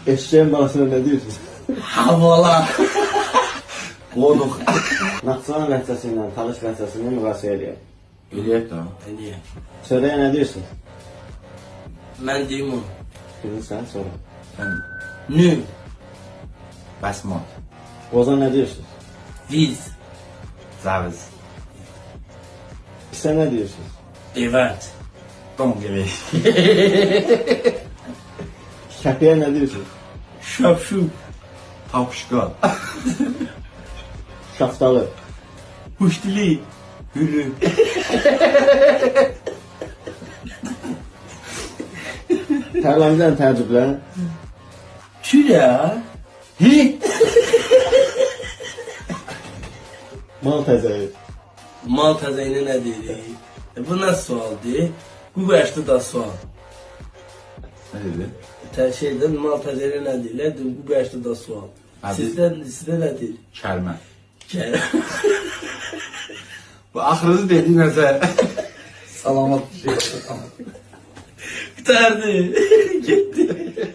Eşeğin balasına ne diyorsun? Havala. Qoduq. Naxçıvan ləhcəsi ilə Talış ləhcəsini müqayisə edək. Eləyək də. Niye? Çörəyə nə diyorsun? Ben diyeyim onu. Bilirsən sonra. Sən Nü. basmat. Qoza nə diyorsun? Viz. Zaviz. Pisə nə diyorsun? Evet. Don gibi. Kəpiyə nə diyorsun? Şapşu. Tapşqa. Şaftalı. Huşdili. Hülü. Tərləmdən təəccüblə. Çüre. Hi. Mal təzəyi. Mal tazeyine ne dedi? Bu nasıl sualdı? Bu başta da sual. Nə dedi? Şeyden mal tazeyine ne dedi? Bu başta da sual. Abi. Sizde ne dedi? Kəlmə. Kerem. Bu axırıncı dediyi nəzər. Salamat bir şey. Bitirdi. Gitti.